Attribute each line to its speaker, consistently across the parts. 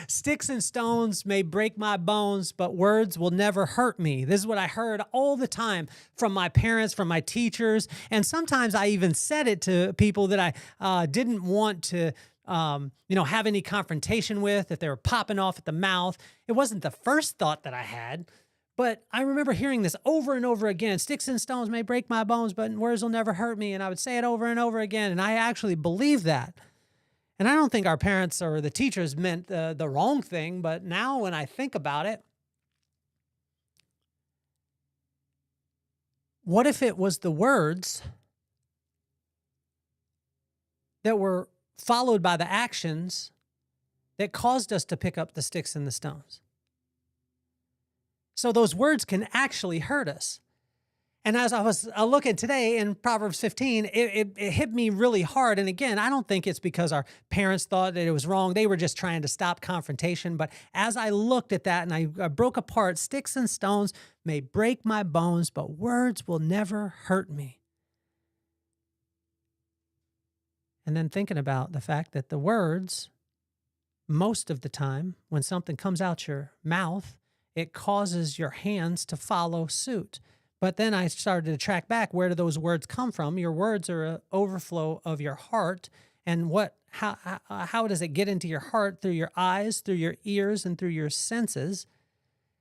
Speaker 1: Sticks and stones may break my bones, but words will never hurt me. This is what I heard all the time from my parents, from my teachers. And sometimes I even said it to people that I didn't want to have any confrontation with, if they were popping off at the mouth. It wasn't the first thought that I had, but I remember hearing this over and over again. Sticks and stones may break my bones, but words will never hurt me. And I would say it over and over again. And I actually believed that. And I don't think our parents or the teachers meant the wrong thing, but now when I think about it, what if it was the words that were followed by the actions that caused us to pick up the sticks and the stones? So those words can actually hurt us. And as I was looking today in Proverbs 15, it hit me really hard. And again, I don't think it's because our parents thought that it was wrong. They were just trying to stop confrontation. But as I looked at that and I broke apart, sticks and stones may break my bones, but words will never hurt me. And then thinking about the fact that the words, most of the time, when something comes out your mouth, it causes your hands to follow suit. But then I started to track back, where do those words come from? Your words are an overflow of your heart. And how does it get into your heart? Through your eyes, through your ears, and through your senses.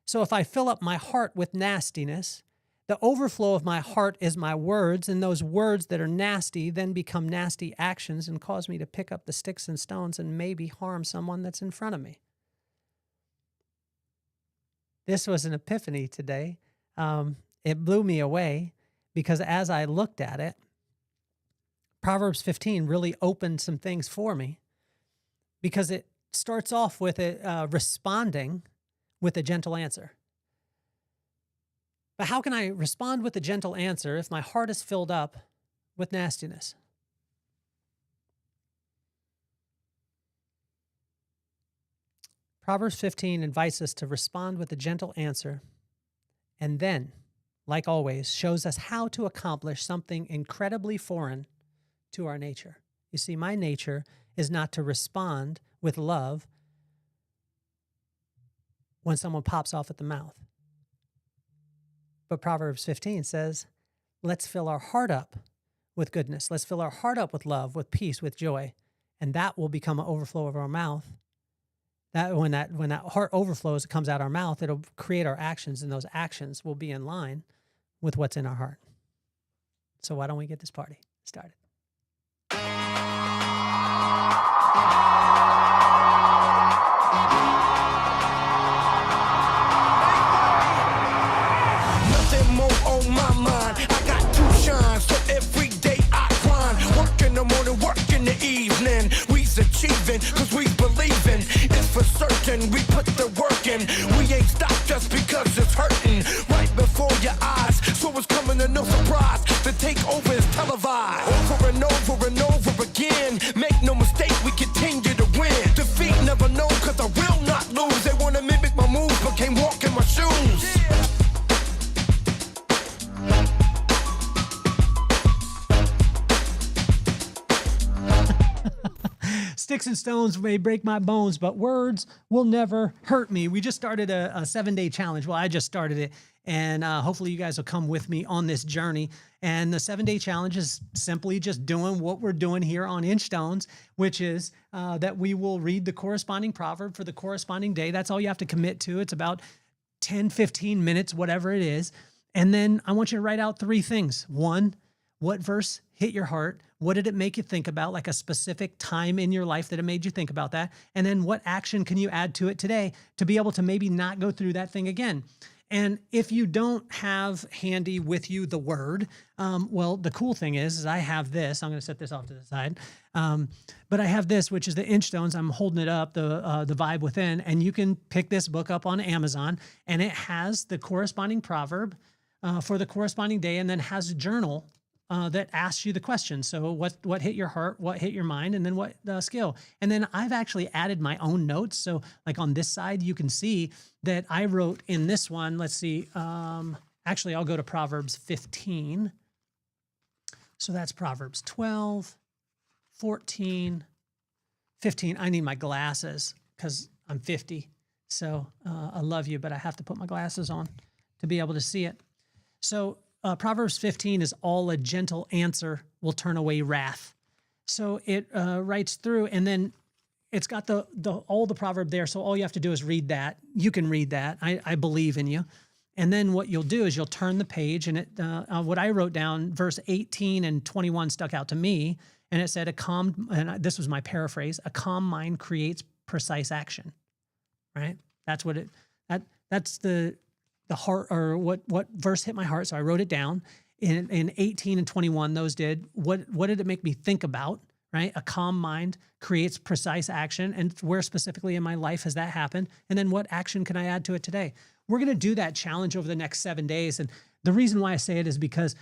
Speaker 1: So if I fill up my heart with nastiness, the overflow of my heart is my words, and those words that are nasty then become nasty actions and cause me to pick up the sticks and stones and maybe harm someone that's in front of me. This was an epiphany today. It blew me away because as I looked at it, Proverbs 15 really opened some things for me because it starts off with it responding with a gentle answer. But how can I respond with a gentle answer if my heart is filled up with nastiness? Proverbs 15 invites us to respond with a gentle answer, and then, like always, shows us how to accomplish something incredibly foreign to our nature. You see, my nature is not to respond with love when someone pops off at the mouth. But Proverbs 15 says, let's fill our heart up with goodness. Let's fill our heart up with love, with peace, with joy, and that will become an overflow of our mouth. That when that heart overflows, it comes out our mouth, it'll create our actions, and those actions will be in line with what's in our heart. So why don't we get this party started?
Speaker 2: Nothing more on my mind. I got to shine, so every day I grind. Work in the morning, work in the evening. We's achieving, cause we believing. It's for certain, we put the work in. We ain't stopped just because it's hurting. Right before your eyes, so it's coming to no surprise. The takeover is televised. Over and over and over again. Make no mistake, we continue to win. Defeat never known, cause I will not lose. They wanna mimic my moves, but can't walk in my shoes.
Speaker 1: Sticks and stones may break my bones, but words will never hurt me. We just started a 7-day challenge. Well, I just started it, and hopefully you guys will come with me on this journey. And the 7-day challenge is simply just doing what we're doing here on Inchstones, which is that we will read the corresponding proverb for the corresponding day. That's all you have to commit to. It's about 10, 15 minutes, whatever it is. And then I want you to write out 3 things. 1, what verse hit your heart? What did it make you think about, like a specific time in your life that it made you think about that? And then what action can you add to it today to be able to maybe not go through that thing again? And if you don't have handy with you the word, well, the cool thing is I have this. I'm going to set this off to the side. But I have this, which is the Inchstones. I'm holding it up, the Vibe Within, and you can pick this book up on Amazon, and it has the corresponding proverb for the corresponding day, and then has a journal that asks you the question. So what hit your heart, what hit your mind, and then what skill. And then I've actually added my own notes. So like on this side, you can see that I wrote in this one, let's see, actually I'll go to Proverbs 15. So that's Proverbs 12, 14, 15. I need my glasses because I'm 50. So I love you, but I have to put my glasses on to be able to see it. So Proverbs 15 is all a gentle answer will turn away wrath. So it writes through, and then it's got all the proverb there. So all you have to do is read that. You can read that. I believe in you. And then what you'll do is you'll turn the page, and what I wrote down, verse 18 and 21 stuck out to me, and it said, and this was my paraphrase, a calm mind creates precise action, right? That's what that's the heart, or what verse hit my heart. So I wrote it down. In 18 and 21, those did. What did it make me think about, right? A calm mind creates precise action. And where specifically in my life has that happened? And then what action can I add to it today? We're going to do that challenge over the next 7 days. And the reason why I say it is because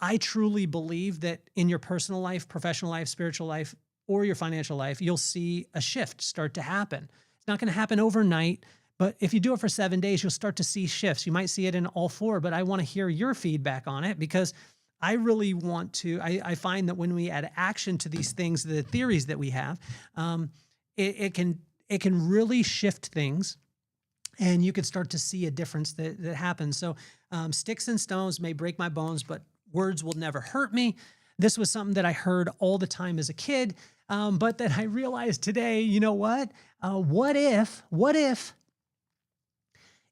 Speaker 1: I truly believe that in your personal life, professional life, spiritual life, or your financial life, you'll see a shift start to happen. It's not going to happen overnight, but if you do it for 7 days, you'll start to see shifts. You might see it in all 4, but I want to hear your feedback on it, because I really want to, I find that when we add action to these things, the theories that we have, it can really shift things. And you could start to see a difference that happens. So sticks and stones may break my bones, but words will never hurt me. This was something that I heard all the time as a kid, but that I realized today, you know what? What if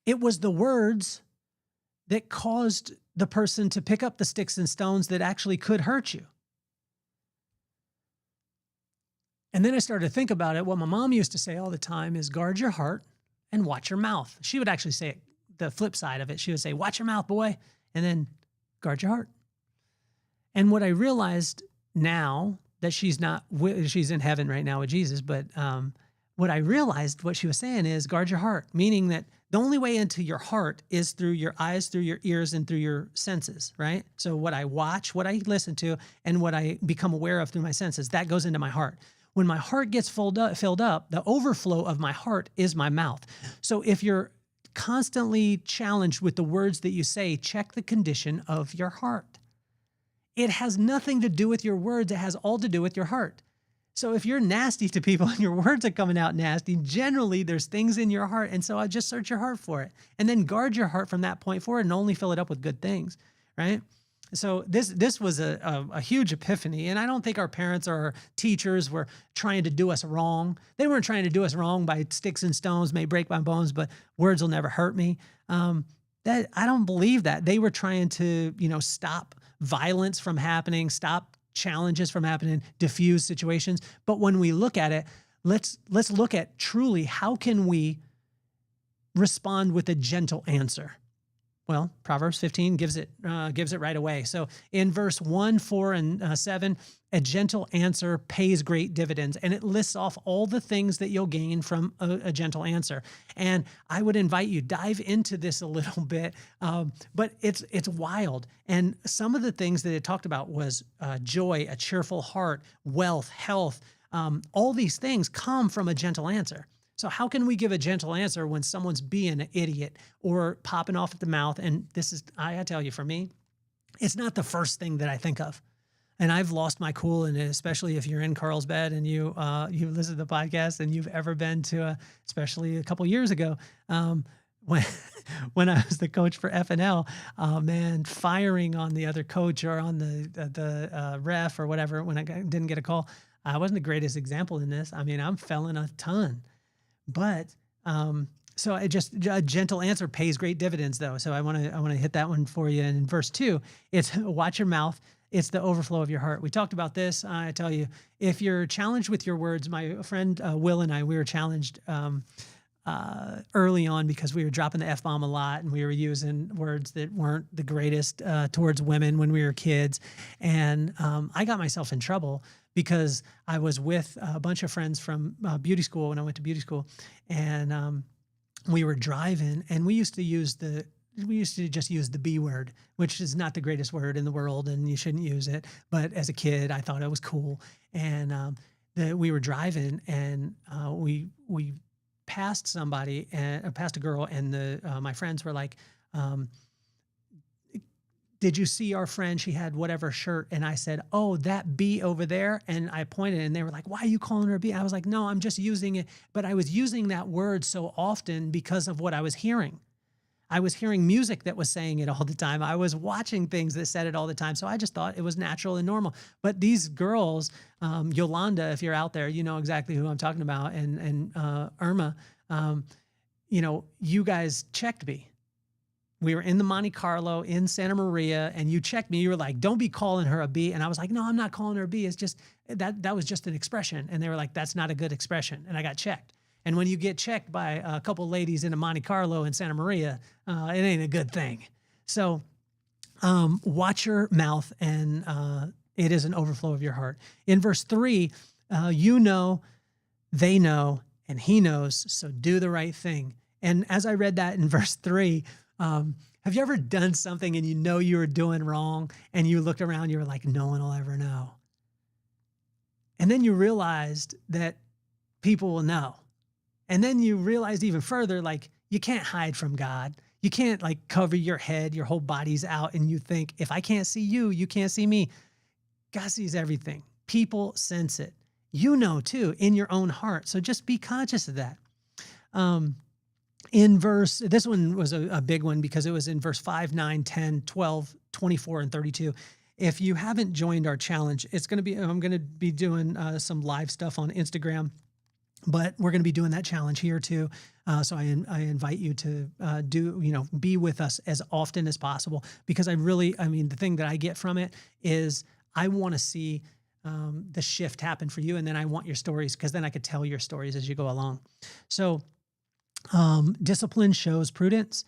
Speaker 1: it was the words that caused the person to pick up the sticks and stones that actually could hurt you? And then I started to think about it. What my mom used to say all the time is guard your heart and watch your mouth. She would actually say it, the flip side of it. She would say, watch your mouth, boy, and then guard your heart. And what I realized now that she's in heaven right now with Jesus, but what I realized, what she was saying is guard your heart, meaning that the only way into your heart is through your eyes, through your ears, and through your senses, right? So what I watch, what I listen to, and what I become aware of through my senses, that goes into my heart. When my heart gets filled up, the overflow of my heart is my mouth. So if you're constantly challenged with the words that you say, check the condition of your heart. It has nothing to do with your words. It has all to do with your heart. So if you're nasty to people and your words are coming out nasty, generally there's things in your heart. And so I just search your heart for it, and then guard your heart from that point forward and only fill it up with good things, right? So this was a huge epiphany, and I don't think our parents or our teachers were trying to do us wrong. They weren't trying to do us wrong by sticks and stones may break my bones, but words will never hurt me. That I don't believe that. They were trying to, stop violence from happening, stop challenges from happening, diffuse situations. But when we look at it, let's look at truly how can we respond with a gentle answer. Well, Proverbs 15 gives it right away. So in verse 1, 4, and 7, a gentle answer pays great dividends. And it lists off all the things that you'll gain from a gentle answer. And I would invite you, dive into this a little bit, but it's wild. And some of the things that it talked about was joy, a cheerful heart, wealth, health. All these things come from a gentle answer. So how can we give a gentle answer when someone's being an idiot or popping off at the mouth? And this is, I tell you, for me, it's not the first thing that I think of. And I've lost my cool, and especially if you're in Carlsbad and you listen to the podcast and you've ever been to especially a couple years ago, when I was the coach for FNL, man, firing on the other coach or on the ref or whatever when I didn't get a call, I wasn't the greatest example in this. I mean, I'm failing a ton. But so a gentle answer pays great dividends, though. So I want to hit that one for you. And in verse 2, it's watch your mouth. It's the overflow of your heart. We talked about this. I tell you, if you're challenged with your words, my friend Will and I, we were challenged early on because we were dropping the F-bomb a lot, and we were using words that weren't the greatest towards women when we were kids. And I got myself in trouble because I was with a bunch of friends from beauty school when I went to beauty school, and we were driving, and we used to just use the B word, which is not the greatest word in the world, and you shouldn't use it. But as a kid, I thought it was cool. And we were driving, and we passed somebody, and passed a girl, and my friends were like, did you see our friend? She had whatever shirt. And I said, oh, that bee over there. And I pointed and they were like, why are you calling her a bee? I was like, no, I'm just using it. But I was using that word so often because of what I was hearing. I was hearing music that was saying it all the time. I was watching things that said it all the time. So I just thought it was natural and normal. But these girls, Yolanda, if you're out there, you know exactly who I'm talking about. And Irma, you guys checked me. We were in the Monte Carlo in Santa Maria, and you checked me. You were like, don't be calling her a bee. And I was like, no, I'm not calling her a bee. It's just that was just an expression. And they were like, that's not a good expression. And I got checked. And when you get checked by a couple of ladies in a Monte Carlo in Santa Maria, it ain't a good thing. So watch your mouth, and it is an overflow of your heart. In verse 3, you know, they know, and he knows, so do the right thing. And as I read that in verse 3, have you ever done something and you know you were doing wrong and you looked around, you were like, no one will ever know. And then you realized that people will know. And then you realized even further, like, you can't hide from God. You can't like cover your head, your whole body's out, and you think, if I can't see you, you can't see me. God sees everything. People sense it. You know too, in your own heart. So just be conscious of that. This one was a big one because it was in verse 5, 9, 10, 12, 24, and 32. If you haven't joined our challenge, I'm going to be doing some live stuff on Instagram, but we're going to be doing that challenge here too. So I invite you to be with us as often as possible, because the thing that I get from it is I want to see the shift happen for you. And then I want your stories, because then I could tell your stories as you go along. So discipline shows prudence.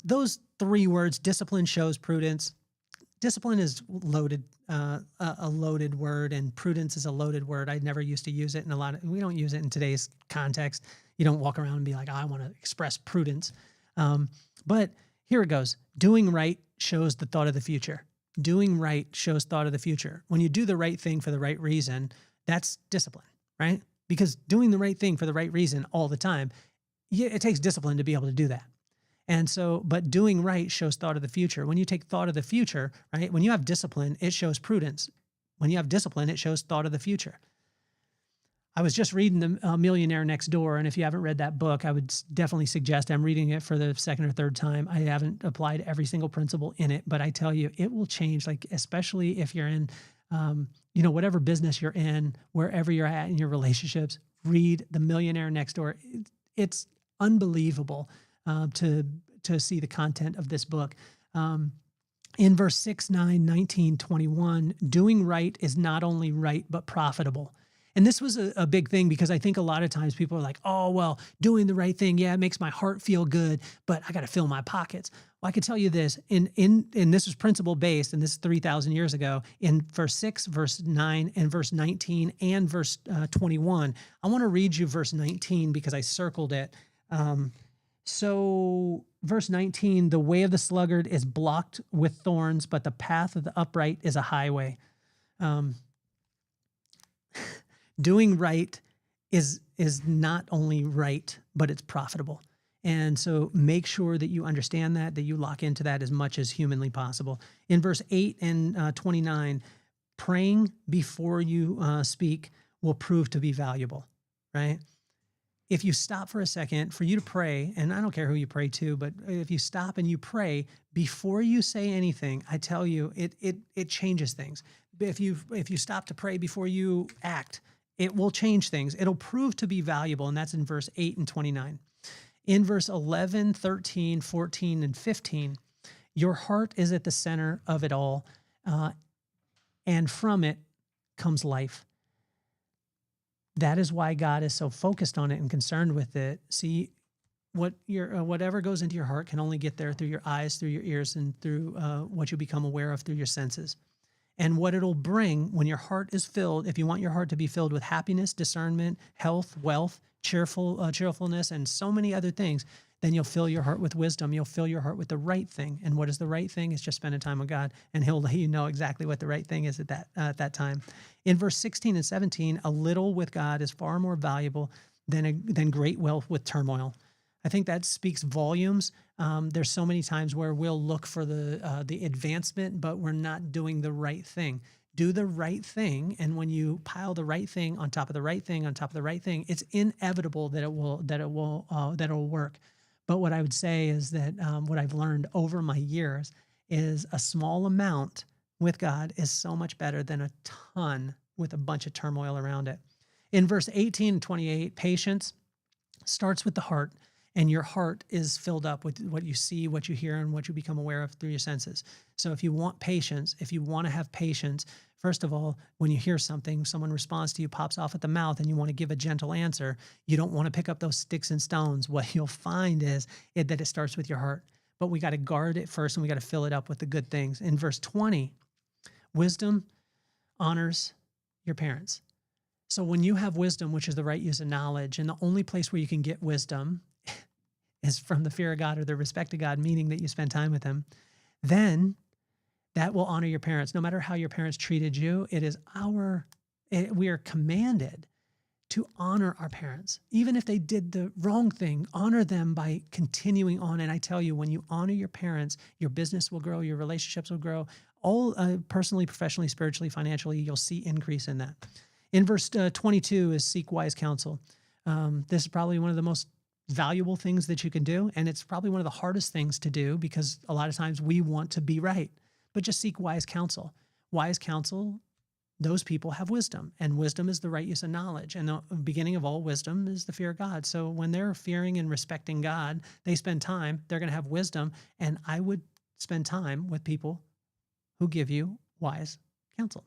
Speaker 1: Those three words, discipline shows prudence. Discipline is loaded, a loaded word, and prudence is a loaded word. I never used to use it we don't use it in today's context. You don't walk around and be like, oh, I want to express prudence. But here it goes. Doing right shows the thought of the future. Doing right shows thought of the future. When you do the right thing for the right reason, that's discipline, right? Because doing the right thing for the right reason all the time, it takes discipline to be able to do that. And so, but doing right shows thought of the future. When you take thought of the future, right? When you have discipline, it shows prudence. When you have discipline, it shows thought of the future. I was just reading The Millionaire Next Door, and if you haven't read that book, I would definitely suggest. I'm reading it for the second or third time. I haven't applied every single principle in it, but I tell you, it will change. Like, especially if you're in, whatever business you're in, wherever you're at in your relationships, read The Millionaire Next Door. It's unbelievable to see the content of this book. In verse 6, 9, 19, 21, doing right is not only right, but profitable. And this was a big thing, because I think a lot of times people are like, oh, well, doing the right thing, yeah, it makes my heart feel good, but I got to fill my pockets. Well, I can tell you this, and this was principle based, and this is 3,000 years ago, in verse 6, verse 9, and verse 19, and verse 21. I want to read you verse 19 because I circled it. So verse 19, the way of the sluggard is blocked with thorns, but the path of the upright is a highway. Doing right is not only right, but it's profitable. And so make sure that you understand that you lock into that as much as humanly possible. In verse 8 and 29, praying before you speak will prove to be valuable, right? If you stop for a second for you to pray, and I don't care who you pray to, but if you stop and you pray before you say anything, I tell you, it changes things. If you stop to pray before you act, it will change things. It'll prove to be valuable, and that's in verse 8 and 29. In verse 11, 13, 14, and 15, your heart is at the center of it all, and from it comes life. That is why God is so focused on it and concerned with it. See, whatever goes into your heart can only get there through your eyes, through your ears, and through what you become aware of through your senses. And what it'll bring when your heart is filled, if you want your heart to be filled with happiness, discernment, health, wealth, cheerfulness, and so many other things, then you'll fill your heart with wisdom. You'll fill your heart with the right thing. And what is the right thing? It's just spending time with God, and he'll let you know exactly what the right thing is at that time. In verse 16 and 17, a little with God is far more valuable than great wealth with turmoil. I think that speaks volumes. There's so many times where we'll look for the advancement, but we're not doing the right thing. Do the right thing, and when you pile the right thing on top of the right thing on top of the right thing, it's inevitable that it will work. But what I would say is that what I've learned over my years is a small amount with God is so much better than a ton with a bunch of turmoil around it. In verse 18 and 28, patience starts with the heart, and your heart is filled up with what you see, what you hear, and what you become aware of through your senses. So if you want patience, if you want to have patience, first of all, when you hear something, someone responds to you, pops off at the mouth, and you want to give a gentle answer, you don't want to pick up those sticks and stones. What you'll find is that it starts with your heart. But we got to guard it first, and we got to fill it up with the good things. In verse 20, wisdom honors your parents. So when you have wisdom, which is the right use of knowledge, and the only place where you can get wisdom is from the fear of God or the respect of God, meaning that you spend time with him, then that will honor your parents. No matter how your parents treated you, we are commanded to honor our parents. Even if they did the wrong thing, honor them by continuing on. And I tell you, when you honor your parents, your business will grow, your relationships will grow, all personally, professionally, spiritually, financially, you'll see increase in that. In verse 22 is seek wise counsel. This is probably one of the most valuable things that you can do. And it's probably one of the hardest things to do because a lot of times we want to be right, but just seek wise counsel. Wise counsel, those people have wisdom, and wisdom is the right use of knowledge. And the beginning of all wisdom is the fear of God. So when they're fearing and respecting God, they spend time, they're going to have wisdom. And I would spend time with people who give you wise counsel.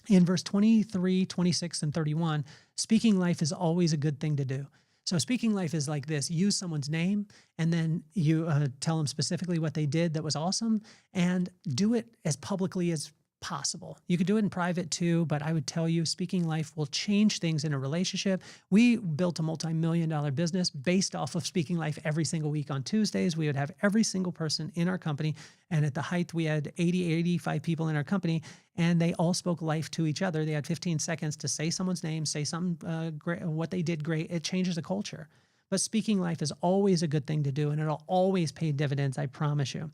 Speaker 1: In verse 23, 26, and 31, speaking life is always a good thing to do. So speaking life is like this: use someone's name, and then you tell them specifically what they did that was awesome, and do it as publicly as possible. You could do it in private too, but I would tell you speaking life will change things in a relationship. We built a multi-million-dollar business based off of speaking life every single week. On Tuesdays, we would have every single person in our company. And at the height, we had 85 people in our company, and they all spoke life to each other. They had 15 seconds to say someone's name, say something great, what they did great. It changes the culture. But speaking life is always a good thing to do, and it'll always pay dividends, I promise you.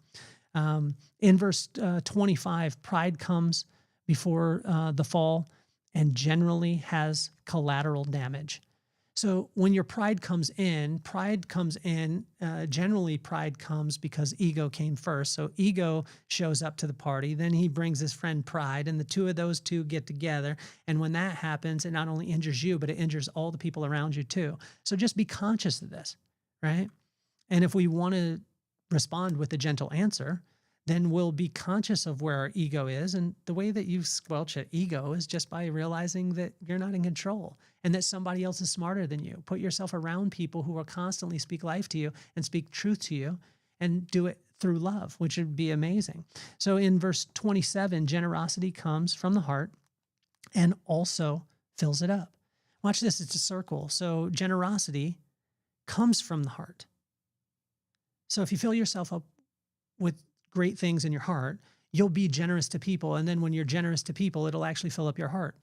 Speaker 1: In verse 25, pride comes before the fall and generally has collateral damage. So when your pride comes in, generally pride comes because ego came first. So ego shows up to the party, then he brings his friend pride, and the two of those two get together. And when that happens, it not only injures you, but it injures all the people around you too. So just be conscious of this, right? And if we want to respond with a gentle answer, then we'll be conscious of where our ego is. And the way that you squelch an ego is just by realizing that you're not in control and that somebody else is smarter than you. Put yourself around people who will constantly speak life to you and speak truth to you, and do it through love, which would be amazing. So in verse 27, generosity comes from the heart and also fills it up. Watch this, it's a circle. So generosity comes from the heart. So if you fill yourself up with great things in your heart, you'll be generous to people. And then when you're generous to people, it'll actually fill up your heart.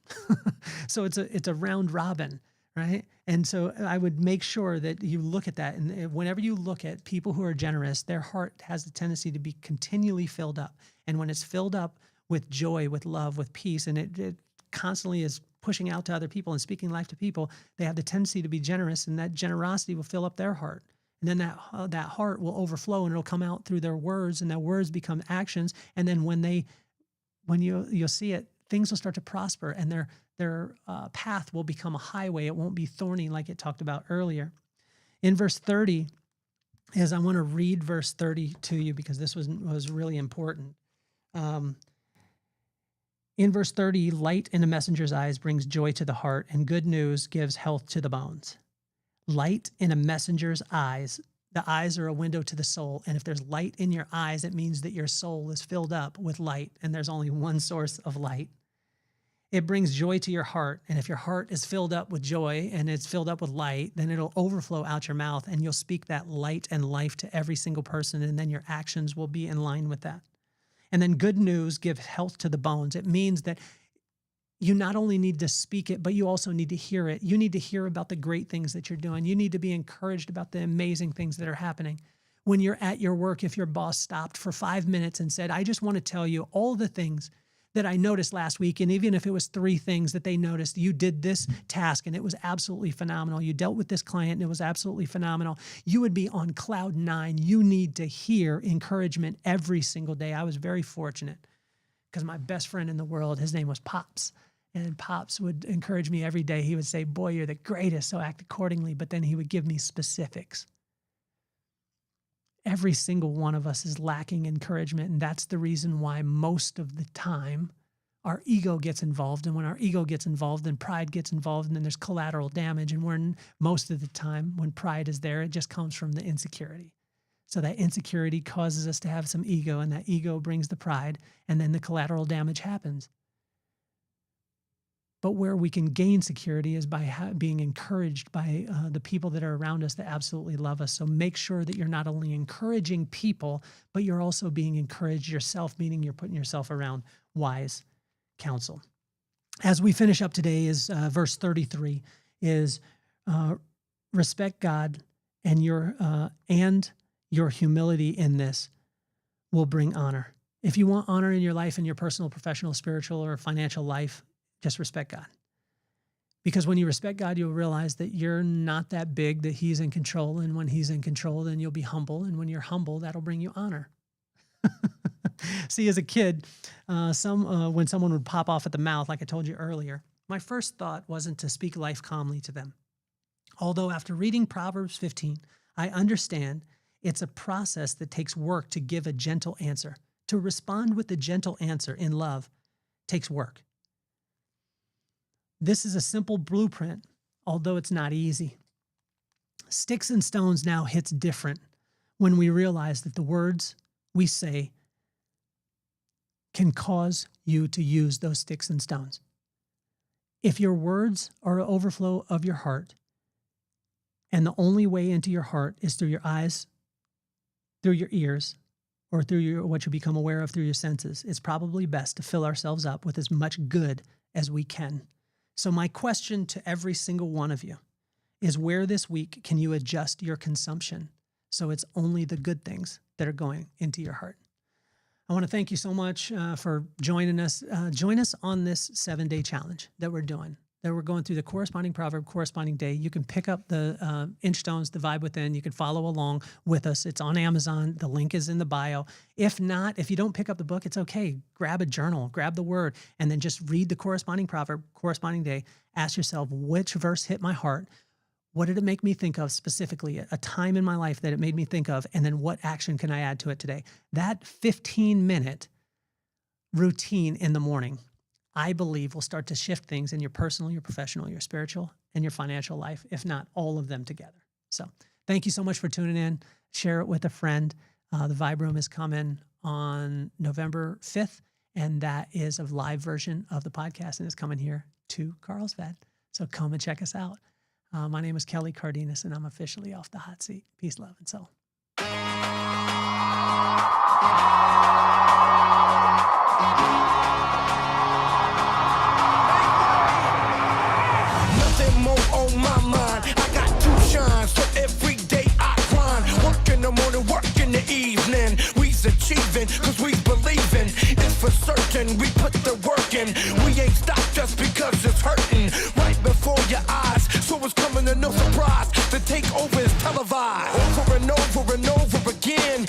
Speaker 1: So it's a round robin, right? And so I would make sure that you look at that. And whenever you look at people who are generous, their heart has the tendency to be continually filled up. And when it's filled up with joy, with love, with peace, and it constantly is pushing out to other people and speaking life to people, they have the tendency to be generous, and that generosity will fill up their heart. And then that heart will overflow, and it'll come out through their words, and their words become actions. And then when you'll see it, things will start to prosper, and their path will become a highway. It won't be thorny like it talked about earlier. In verse 30, I want to read verse 30 to you because this was really important. In verse 30, light in a messenger's eyes brings joy to the heart, and good news gives health to the bones. Light in a messenger's eyes. The eyes are a window to the soul. And if there's light in your eyes, it means that your soul is filled up with light, and there's only one source of light. It brings joy to your heart. And if your heart is filled up with joy and it's filled up with light, then it'll overflow out your mouth, and you'll speak that light and life to every single person. And then your actions will be in line with that. And then good news gives health to the bones. It means that you not only need to speak it, but you also need to hear it. You need to hear about the great things that you're doing. You need to be encouraged about the amazing things that are happening. When you're at your work, if your boss stopped for 5 minutes and said, I just want to tell you all the things that I noticed last week, and even if it was 3 things that they noticed, you did this task and it was absolutely phenomenal. You dealt with this client and it was absolutely phenomenal. You would be on cloud 9. You need to hear encouragement every single day. I was very fortunate because my best friend in the world, his name was Pops. And Pops would encourage me every day. He would say, boy, you're the greatest, so act accordingly. But then he would give me specifics. Every single one of us is lacking encouragement. And that's the reason why most of the time our ego gets involved. And when our ego gets involved, then pride gets involved, and then there's collateral damage. And when most of the time when pride is there, it just comes from the insecurity. So that insecurity causes us to have some ego, and that ego brings the pride, and then the collateral damage happens. But where we can gain security is by being encouraged by the people that are around us that absolutely love us. So make sure that you're not only encouraging people, but you're also being encouraged yourself, meaning you're putting yourself around wise counsel. As we finish up today is verse 33 is respect God, and your humility in this will bring honor. If you want honor in your life, in your personal, professional, spiritual, or financial life, just respect God. Because when you respect God, you'll realize that you're not that big, that he's in control. And when he's in control, then you'll be humble. And when you're humble, that'll bring you honor. See, as a kid, when someone would pop off at the mouth, like I told you earlier, my first thought wasn't to speak life calmly to them. Although after reading Proverbs 15, I understand it's a process that takes work to give a gentle answer. To respond with a gentle answer in love takes work. This is a simple blueprint, although it's not easy. Sticks and stones now hits different when we realize that the words we say can cause you to use those sticks and stones. If your words are an overflow of your heart, and the only way into your heart is through your eyes, through your ears, or through what you become aware of through your senses, it's probably best to fill ourselves up with as much good as we can. So my question to every single one of you is, where this week can you adjust your consumption so it's only the good things that are going into your heart? I want to thank you so much for joining us. Join us on this 7-day challenge that we're doing. That we're going through the corresponding proverb, corresponding day. You can pick up the Inch Stones, the Vibe Within. You can follow along with us. It's on Amazon. The link is in the bio. If not, if you don't pick up the book, it's okay. Grab a journal, grab the word, and then just read the corresponding proverb, corresponding day. Ask yourself, which verse hit my heart? What did it make me think of specifically? A time in my life that it made me think of, and then what action can I add to it today? That 15-minute routine in the morning, I believe, will start to shift things in your personal, your professional, your spiritual, and your financial life, if not all of them together. So thank you so much for tuning in. Share it with a friend. The Vibe Room is coming on November 5th, and that is a live version of the podcast, and it's coming here to Carlsbad. So come and check us out. My name is Kelly Cardenas, and I'm officially off the hot seat. Peace, love, and soul.
Speaker 2: On my mind, I got to shine, so every day I grind. Work in the morning, work in the evening. We's achieving, cause we believing. It's for certain, we put the work in. We ain't stopped just because it's hurting. Right before your eyes, so it's coming to no surprise. The takeover is televised. Over and over and over again.